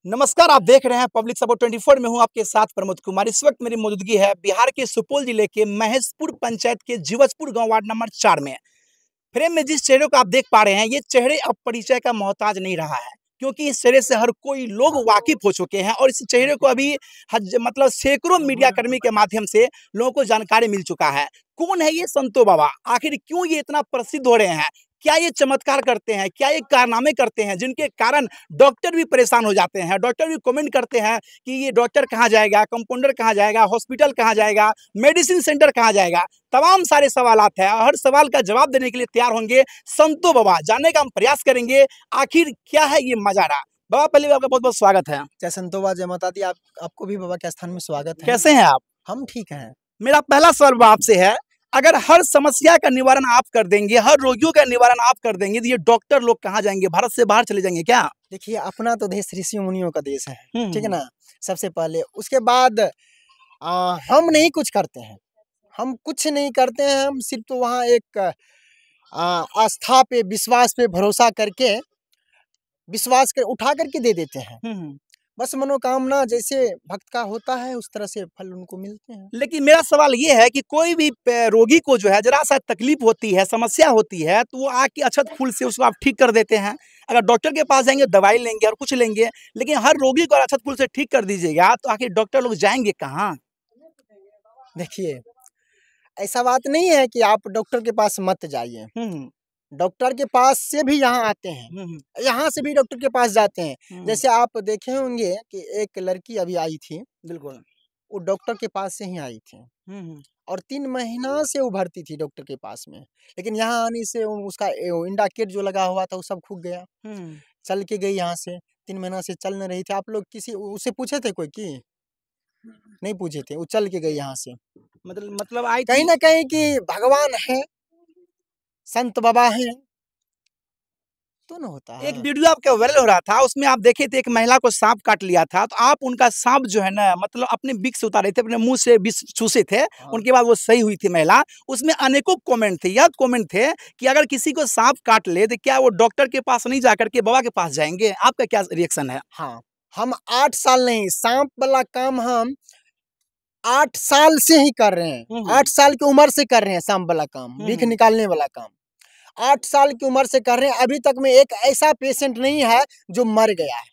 नमस्कार, आप देख रहे हैं पब्लिक सपोर्ट 24। में हूं आपके साथ प्रमोद कुमार। इस वक्त मेरी मौजूदगी है बिहार के सुपौल जिले के महेशपुर पंचायत के जीवजपुर गांव वार्ड नंबर 4 में। फ्रेम में जिस चेहरे को आप देख पा रहे हैं, ये चेहरे अब परिचय का मोहताज नहीं रहा है, क्योंकि इस चेहरे से हर कोई लोग वाकिफ हो चुके हैं और इस चेहरे को अभी मतलब सैकड़ों मीडिया कर्मी के माध्यम से लोगों को जानकारी मिल चुका है। कौन है ये संतो बाबा? आखिर क्यों ये इतना प्रसिद्ध हो रहे हैं? क्या ये चमत्कार करते हैं? क्या ये कारनामे करते हैं जिनके कारण डॉक्टर भी परेशान हो जाते हैं? डॉक्टर भी कमेंट करते हैं कि ये डॉक्टर कहाँ जाएगा, कंपाउंडर कहाँ जाएगा, हॉस्पिटल कहाँ जाएगा, मेडिसिन सेंटर कहाँ जाएगा? तमाम सारे सवालात हैं और हर सवाल का जवाब देने के लिए तैयार होंगे संतो बाबा। जानने का हम प्रयास करेंगे आखिर क्या है ये मजारा। बाबा, पहले आपका बहुत बहुत स्वागत है। जय संतोबा, जय माता दी। आपको भी बाबा के स्थान में स्वागत है। कैसे हैं आप? हम ठीक हैं। मेरा पहला सवाल बाबा आपसे है, अगर हर समस्या का निवारण आप कर देंगे, हर रोगियों का निवारण आप कर देंगे, तो ये डॉक्टर लोग कहाँ जाएंगे? भारत से बाहर चले जाएंगे क्या? देखिए, अपना तो देश ऋषि मुनियों का देश है, ठीक है हम्म। ना। सबसे पहले उसके बाद हम नहीं कुछ करते हैं, हम कुछ नहीं करते हैं। हम सिर्फ तो वहाँ एक आस्था पे, विश्वास पे भरोसा करके, विश्वास कर उठा करके दे देते हैं। बस मनोकामना जैसे भक्त का होता है उस तरह से फल उनको मिलते हैं। लेकिन मेरा सवाल ये है कि कोई भी रोगी को जो है जरा सा तकलीफ होती है, समस्या होती है, तो वो आके अक्षत फूल से उसको आप ठीक कर देते हैं। अगर डॉक्टर के पास जाएंगे दवाई लेंगे और कुछ लेंगे, लेकिन हर रोगी को अक्षत फूल से ठीक कर दीजिएगा, तो आखिर डॉक्टर लोग जाएंगे कहाँ? देखिए, ऐसा बात नहीं है कि आप डॉक्टर के पास मत जाइए। डॉक्टर के पास से भी यहाँ आते हैं, यहाँ से भी डॉक्टर के पास जाते हैं। जैसे आप देखे होंगे कि एक लड़की अभी आई थी, बिल्कुल, वो डॉक्टर के पास से ही आई थी और 3 महीना से वो भर्ती थी डॉक्टर के पास में। लेकिन यहाँ आने से उसका इंडा किट जो लगा हुआ था वो सब खो गया। चल के गई यहाँ से, 3 महीना से चल नहीं रही थी। आप लोग किसी उससे पूछे थे कोई की? नहीं पूछे थे, वो चल के गई यहाँ से। मतलब आई कहीं थी। ना कहीं कि भगवान है, संत बाबा हैं, तो न होता है। एक वीडियो आपका वायरल हो रहा था, उसमें आप देखे थे एक महिला को सांप काट लिया था, तो आप उनका सांप जो है ना, मतलब अपने बिक से उतारे थे, अपने मुंह से विष चूसे थे। उनके बाद वो सही हुई थी महिला। उसमें अनेकों कमेंट थे, यह कमेंट थे कि अगर किसी को सांप काट ले तो क्या वो डॉक्टर के पास नहीं जाकर के बाबा के पास जाएंगे? आपका क्या रिएक्शन है? हाँ, हम 8 साल नहीं, सांप वाला काम हम 8 साल से ही कर रहे हैं। 8 साल की उम्र से कर रहे हैं सांप वाला काम, बिख निकालने वाला काम। 8 साल की उम्र से कर रहे हैं। अभी तक में एक ऐसा पेशेंट नहीं है जो मर गया है।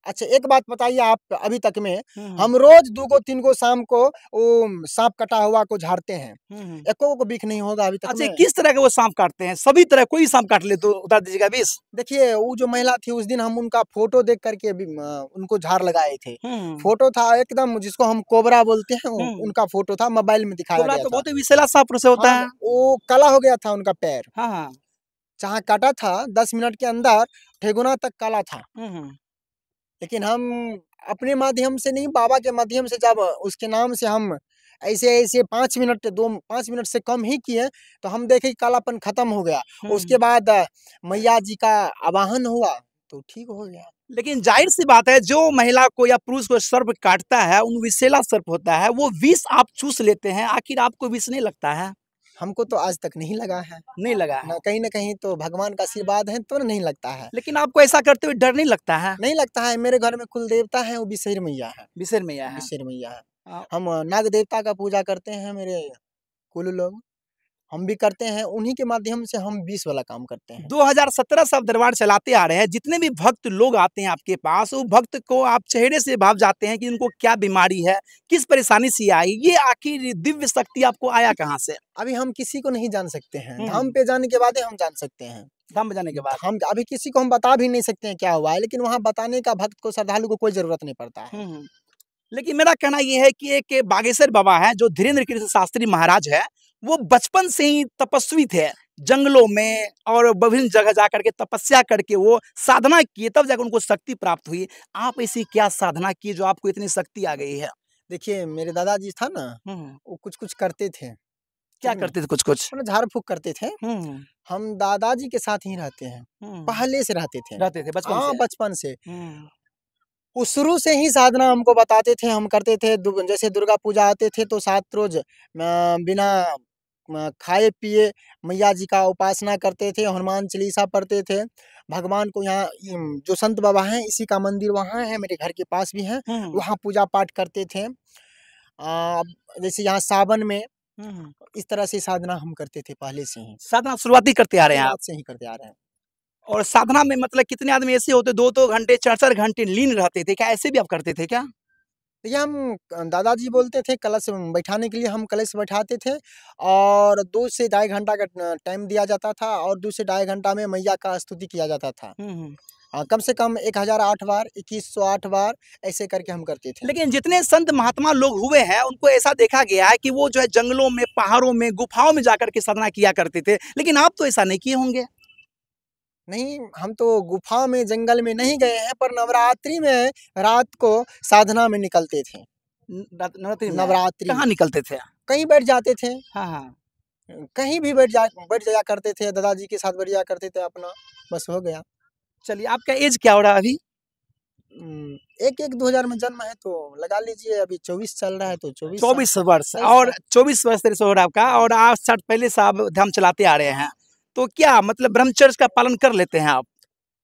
अच्छा, एक बात बताइए आप, अभी तक में हम रोज 2 को 3 को शाम को वो सांप कटा हुआ को झाड़ते हैं, एको को बिख नहीं होगा अभी तक अच्छा, में। किस तरह के वो सांप काटते हैं? सभी तरह, कोई सांप काट ले तो उतार दीजिएगा विष? देखिए, वो जो महिला थी उस दिन हम उनका फोटो देख करके भी उनको झाड़ लगाए थे। फोटो था एकदम जिसको हम कोबरा बोलते हैं, उनका फोटो था, मोबाइल में दिखाया कोबरा गया तो था। बहुत ही विषैला सांप से होता हाँ, है। वो काला हो गया था उनका पैर। हाँ, हाँ। जहाँ काटा था 10 मिनट के अंदर ठेगुना तक काला था। लेकिन हम अपने माध्यम से नहीं, बाबा के माध्यम से जब उसके नाम से हम ऐसे 5 मिनट से कम ही किए, तो हम देखे कि कालापन खत्म हो गया। उसके बाद मैया जी का आवाहन हुआ तो ठीक हो गया। लेकिन जाहिर सी बात है, जो महिला को या पुरुष को सर्प काटता है, उन विषैला सर्प होता है, वो विष आप चूस लेते हैं, आखिर आपको विष नहीं लगता है? हमको तो आज तक नहीं लगा है। नहीं लगा है। न कहीं तो भगवान का आशीर्वाद है तो नहीं लगता है। लेकिन आपको ऐसा करते हुए डर नहीं लगता है? नहीं लगता है। मेरे घर में कुल देवता है, वो बिसेर मैया है। विषैर मैया है। बिसेर मैया है। हाँ। हम नाग देवता का पूजा करते हैं, मेरे कुल लोग हम भी करते हैं। उन्हीं के माध्यम से हम 20 वाला काम करते हैं। 2017 से आप दरबार चलाते आ रहे हैं। जितने भी भक्त लोग आते हैं आपके पास, वो भक्त को आप चेहरे से भाप जाते हैं कि उनको क्या बीमारी है, किस परेशानी से आई, ये आखिर दिव्य शक्ति आपको आया कहाँ से? अभी हम किसी को नहीं जान सकते हैं। धाम पे जाने के बाद ही हम जान सकते हैं। धाम पे जाने के बाद हम अभी किसी को हम बता भी नहीं सकते हैं क्या हुआ है, लेकिन वहाँ बताने का भक्त को, श्रद्धालु को कोई जरूरत नहीं पड़ता है। लेकिन मेरा कहना ये है कि एक बागेश्वर बाबा है जो धीरेन्द्र कृष्ण शास्त्री महाराज है, वो बचपन से ही तपस्वी थे। जंगलों में और विभिन्न जगह जाकर के तपस्या करके वो साधना किए, तब जाकर उनको शक्ति प्राप्त हुई। आप ऐसी क्या साधना की जो आपको इतनी शक्ति आ गई है? देखिए, मेरे दादाजी था ना, वो कुछ करते थे। क्या करते थे? कुछ झाड़ फूक करते थे। हम दादाजी के साथ ही रहते हैं, पहले से रहते थे बचपन हाँ, से? बचपन से। वो शुरू से ही साधना हमको बताते थे, हम करते थे। जैसे दुर्गा पूजा आते थे तो 7 रोज बिना खाए पिए मैया जी का उपासना करते थे, हनुमान चालीसा पढ़ते थे। भगवान को यहाँ जो संत बाबा हैं इसी का मंदिर वहाँ है, मेरे घर के पास भी है, वहाँ पूजा पाठ करते थे। जैसे यहाँ सावन में इस तरह से साधना हम करते थे पहले से ही, साधना शुरुआती करते आ रहे हैं आप? से ही करते आ रहे हैं। और साधना में मतलब कितने आदमी ऐसे होते 2-2 घंटे 4-4 घंटे लीन रहते थे, क्या ऐसे भी आप करते थे क्या? तो ये हम दादाजी बोलते थे कलश बैठाने के लिए, हम कलश बैठाते थे और 2 से ढाई घंटा का टाइम दिया जाता था और 2 से ढाई घंटा में मैया का स्तुति किया जाता था। कम से कम 1008 बार, 2108 बार ऐसे करके हम करते थे। लेकिन जितने संत महात्मा लोग हुए हैं उनको ऐसा देखा गया है कि वो जो है जंगलों में, पहाड़ों में, गुफाओं में जाकर के साधना किया करते थे, लेकिन आप तो ऐसा नहीं किए होंगे? नहीं, हम तो गुफा में, जंगल में नहीं गए हैं, पर नवरात्रि में रात को साधना में निकलते थे। नवरात्रि कहाँ निकलते थे? कहीं बैठ जाते थे। हाँ, हाँ। कहीं भी बैठ जाया करते थे, दादाजी के साथ बैठ जाया करते थे अपना, बस हो गया। चलिए, आपका एज क्या हो रहा है अभी? 1-1-2000 में जन्म है तो लगा लीजिए, अभी 24 चल रहा है तो 24 24 वर्ष और 24 वर्ष से हो रहा है आपका, और आप 60 पहले से आप ध्यान चलाते आ रहे हैं। तो क्या मतलब ब्रह्मचर्य का पालन कर लेते हैं आप?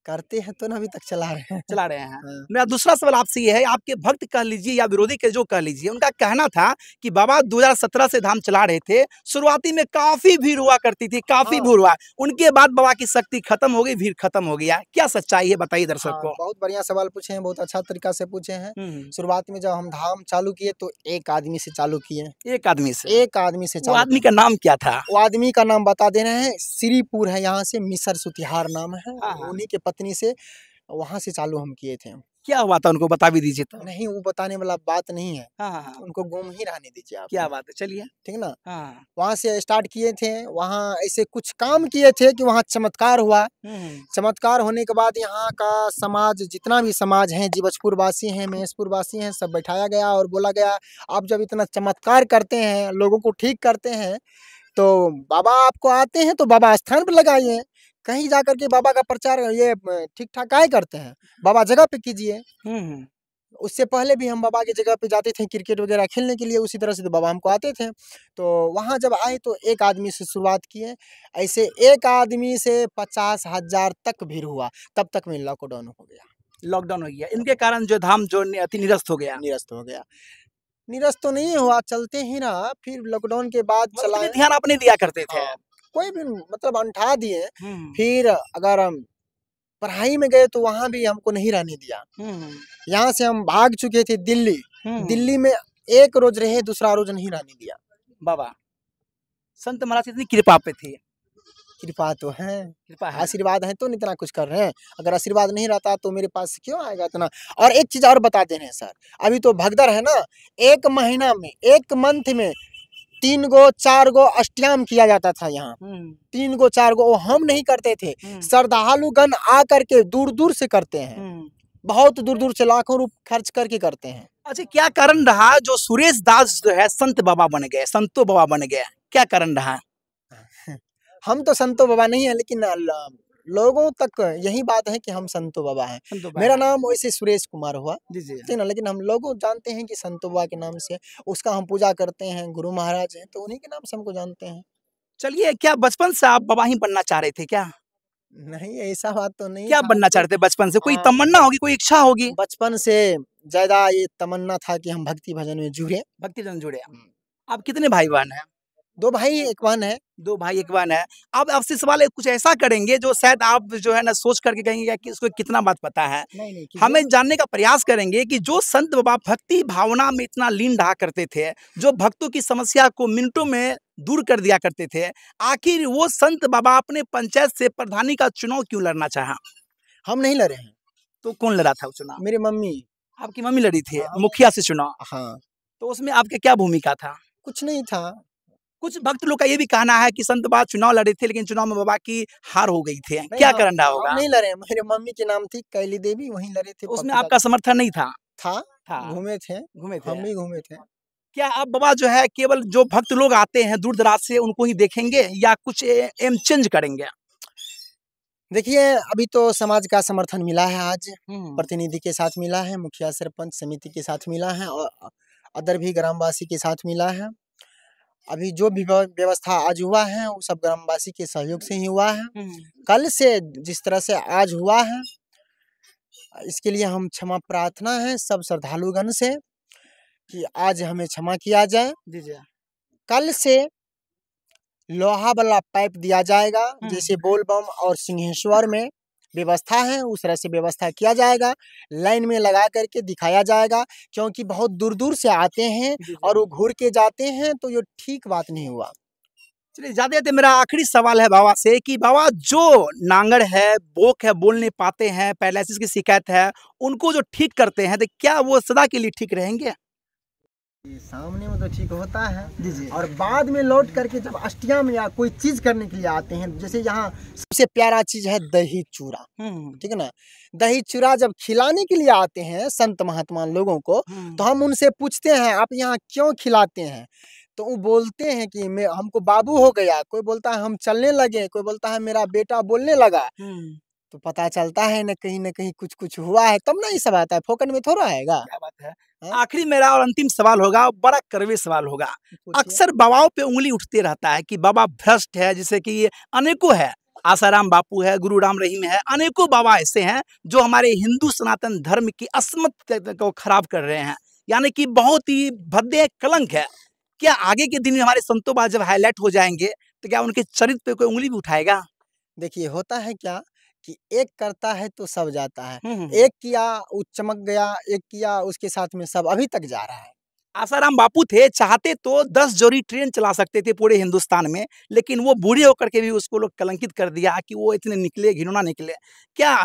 करते हैं तो ना, अभी तक चला रहे हैं। चला रहे हैं। मेरा दूसरा सवाल आपसे ये है, आपके भक्त कह लीजिए या विरोधी के जो कह लीजिए, उनका कहना था कि बाबा 2017 से धाम चला रहे थे, शुरुआती में काफी भीड़ हुआ करती थी, काफी भीड़ हुआ, उनके बाद बाबा की शक्ति खत्म हो गई, भीड़ खत्म हो गया। क्या सच्चाई है, बताइए दर्शक को। बहुत बढ़िया सवाल पूछे हैं, बहुत अच्छा तरीका से पूछे हैं। शुरुआत में जब हम धाम चालू किए तो एक आदमी से चालू किए। एक आदमी से? एक आदमी से। वो आदमी का नाम क्या था? वो आदमी का नाम बता दे रहे हैं, श्रीपुर है, यहाँ से मिसर सुतिहार नाम है। उन्हीं के पत्नी से, वहाँ से चालू हम किए थे। क्या हुआ था उनको बता भी दीजिए तो। नहीं, वो बताने वाला बात नहीं है। हाँ। उनको गुम ही रहने दीजिए आप। क्या बात है, चलिए। ठीक ना। हाँ। वहाँ से स्टार्ट किए थे, वहाँ ऐसे कुछ काम किए थे कि वहाँ चमत्कार हुआ। चमत्कार होने के बाद यहाँ का समाज, जितना भी समाज है, जीवजपुर वासी हैं, महेशपुर वासी हैं, सब बैठाया गया और बोला गया, आप जब इतना चमत्कार करते हैं, लोगों को ठीक करते हैं, तो बाबा आपको आते हैं तो बाबा स्थान पर लगाइए। कहीं जाकर के बाबा का प्रचार ये ठीक ठाक काहे करते हैं, बाबा जगह पे कीजिए। उससे पहले भी हम बाबा की जगह पे जाते थे क्रिकेट वगैरह खेलने के लिए, उसी तरह से तो बाबा हमको आते थे। तो वहाँ जब आए तो एक आदमी से शुरुआत किए, ऐसे एक आदमी से 50,000 तक भीड़ हुआ, तब तक में लॉकडाउन हो गया। लॉकडाउन हो गया, इनके कारण जो धाम जो अति निरस्त हो गया। निरस्त हो गया, निरस्त तो नहीं हुआ, चलते ही रहा। फिर लॉकडाउन के बाद चला, ध्यान आप नहीं दिया करते थे। कोई भी मतलब अंठा दिए। फिर अगर हम पढ़ाई में गए तो वहाँ भी हमको नहीं रहने दिया। यहाँ से हम भाग चुके थे दिल्ली। दिल्ली में एक रोज रहे, दूसरा रोज नहीं रहने दिया। बाबा संत महाराज इतनी कृपा पे थी। कृपा तो है, कृपा है, आशीर्वाद है तो इतना कुछ कर रहे हैं। अगर आशीर्वाद नहीं रहता तो मेरे पास क्यों आएगा इतना। और एक चीज और बता दे रहे हैं सर, अभी तो भगदड़ है ना, एक महीना में, एक मंथ में 3 गो 4 गो अष्टयाम किया जाता था यहाँ। 3 गो 4 गो, वो हम नहीं करते थे, श्रद्धालुगण आ करके दूर दूर से करते हैं, बहुत दूर दूर से लाखों रुपए खर्च करके करते हैं। अच्छा, क्या कारण रहा जो सुरेश दास जो है संत बाबा बन गए, संतो बाबा बन गए, क्या कारण रहा? हम तो संतो बाबा नहीं है, लेकिन लोगों तक यही बात है कि हम संतो बाबा हैं। मेरा नाम वैसे सुरेश कुमार हुआ, ठीक ना, लेकिन हम लोग जानते हैं कि संतो बाबा के नाम से, उसका हम पूजा करते हैं, गुरु महाराज हैं तो उन्हीं के नाम से हमको जानते हैं। चलिए, क्या बचपन से आप बाबा ही बनना चाह रहे थे क्या? नहीं, ऐसा बात तो नहीं। क्या बनना चाह रहे थे बचपन से? कोई तमन्ना होगी, कोई इच्छा होगी? बचपन से ज्यादा ये तमन्ना था कि हम भक्ति भजन में जुड़े। भक्ति भजन जुड़े। आप कितने भाई बहन हैं? 2 भाई 1 बहन है। 2 भाई 1 बहन है। आप आपसे सवाल कुछ ऐसा करेंगे जो शायद आप जो है ना सोच करके कहेंगे कि इसको कितना बात पता है। नहीं, हमें जानने का प्रयास करेंगे कि जो संत बाबा भक्ति भावना में इतना लीन रहा करते थे, जो भक्तों की समस्या को मिनटों में दूर कर दिया करते थे, आखिर वो संत बाबा अपने पंचायत से प्रधानी का चुनाव क्यों लड़ना चाहा? हम नहीं लड़े हैं। तो कौन लड़ा था वो चुनाव? मेरी मम्मी। आपकी मम्मी लड़ी थी मुखिया से चुनाव? हाँ। तो उसमें आपका क्या भूमिका था? कुछ नहीं था। कुछ भक्त लोग का ये भी कहना है कि संत बाबा चुनाव लड़े थे, लेकिन चुनाव में बाबा की हार हो गई थी। क्या कारण रहा होगा? नहीं लड़े, मेरे मम्मी के नाम थी कैली देवी, वहीं लड़े थे। उसमें आपका समर्थन नहीं था? था। घूमे थे, हम भी घूमे थे। क्या आप बाबा जो है केवल जो भक्त लोग आते हैं दूर दराज से उनको ही देखेंगे या कुछ एम चेंज करेंगे? देखिए, अभी तो समाज का समर्थन मिला है, आज प्रतिनिधि के साथ मिला है, मुखिया सरपंच समिति के साथ मिला है और अदर भी ग्रामवासी के साथ मिला है। अभी जो भी व्यवस्था आज हुआ है वो सब ग्रामवासी के सहयोग से ही हुआ है। कल से जिस तरह से आज हुआ है, इसके लिए हम क्षमा प्रार्थना है सब श्रद्धालुगण से कि आज हमें क्षमा किया जाए। कल से लोहा वाला पाइप दिया जाएगा, जैसे बोलबम और सिंहेश्वर में व्यवस्था है उस तरह से व्यवस्था किया जाएगा। लाइन में लगा करके दिखाया जाएगा, क्योंकि बहुत दूर दूर से आते हैं और वो घूर के जाते हैं, तो ये ठीक बात नहीं हुआ। चलिए जाते मेरा आखिरी सवाल है बाबा से कि बाबा जो नांगड़ है, बोक है, बोल नहीं पाते हैं, पैरालिसिस की शिकायत है, उनको जो ठीक करते हैं तो क्या वो सदा के लिए ठीक रहेंगे? सामने में तो ठीक होता है जी। और बाद में लौट करके जब अष्टयाम या कोई चीज करने के लिए आते हैं, जैसे यहाँ सबसे प्यारा चीज है दही चूड़ा, ठीक है ना। दही चूड़ा जब खिलाने के लिए आते हैं संत महात्मा लोगों को, तो हम उनसे पूछते हैं आप यहाँ क्यों खिलाते हैं, तो वो बोलते हैं कि मैं हमको बाबू हो गया, कोई बोलता है हम चलने लगे, कोई बोलता है मेरा बेटा बोलने लगा। तो पता चलता है न कहीं कुछ हुआ है, तब ना ये सब आता है, फोकट में थोड़ा आएगा। क्या बात है। आखिरी मेरा और अंतिम सवाल होगा, बड़ा कड़वी सवाल होगा। अक्सर बाबाओं पे उंगली उठते रहता है कि बाबा भ्रष्ट है, जैसे कि ये अनेकों है, आसाराम बापू है, गुरु राम रहीम है, अनेकों बाबा ऐसे हैं जो हमारे हिंदू सनातन धर्म की अस्मत को खराब कर रहे हैं, यानी कि बहुत ही भद्दे कलंक है। क्या आगे के दिन में हमारे संतों बाबा जब हाईलाइट हो जाएंगे तो क्या उनके चरित्र पे कोई उंगली भी उठाएगा? देखिए होता है क्या कि एक करता है तो सब जाता है, एक किया वो चमक गया, एक किया उसके साथ में सब अभी तक जा रहा है। आसाराम बापू थे, चाहते तो 10 जोड़ी ट्रेन चला सकते थे पूरे हिंदुस्तान में, लेकिन वो बूढ़े होकर के भी उसको लोग कलंकित कर दिया कि वो इतने निकले, घिनौना निकले। क्या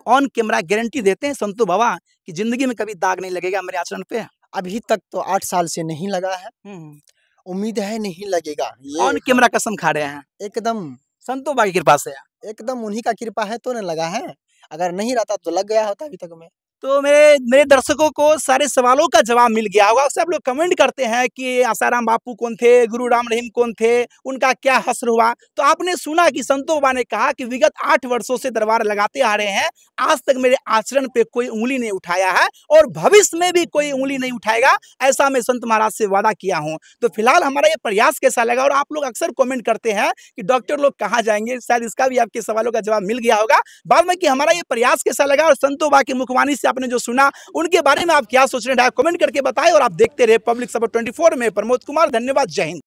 ऑन कैमरा गारंटी देते हैं संतों बाबा कि जिंदगी में कभी दाग नहीं लगेगा मेरे आचरण पे? अभी तक तो 8 साल से नहीं लगा है, उम्मीद है नहीं लगेगा। ऑन कैमरा कसम खा रहे हैं? एकदम संतों बाबा की कृपा से, एकदम उन्हीं का कृपा है तो न लगा है, अगर नहीं रहता तो लग गया होता अभी तक में। तो मेरे दर्शकों को सारे सवालों का जवाब मिल गया होगा। सब लोग कमेंट करते हैं कि आसाराम बापू कौन थे, गुरु राम रहीम कौन थे, उनका क्या हश्र हुआ। तो आपने सुना कि संतों बाबा ने कहा कि विगत 8 वर्षों से दरबार लगाते आ रहे हैं, आज तक मेरे आचरण पे कोई उंगली नहीं उठाया है और भविष्य में भी कोई उंगली नहीं उठाएगा, ऐसा मैं संत महाराज से वादा किया हूँ। तो फिलहाल हमारा ये प्रयास कैसा लगा, और आप लोग अक्सर कॉमेंट करते हैं कि डॉक्टर लोग कहाँ जाएंगे, शायद इसका भी आपके सवालों का जवाब मिल गया होगा बाद में कि हमारा ये प्रयास कैसा लगा, और संतों बाबा की मुखवाणी से आपने जो सुना उनके बारे में आप क्या सोच रहे हैं, कमेंट करके बताएं। और आप देखते रहे पब्लिक सपोर्ट 24 में प्रमोद कुमार। धन्यवाद, जय हिंद।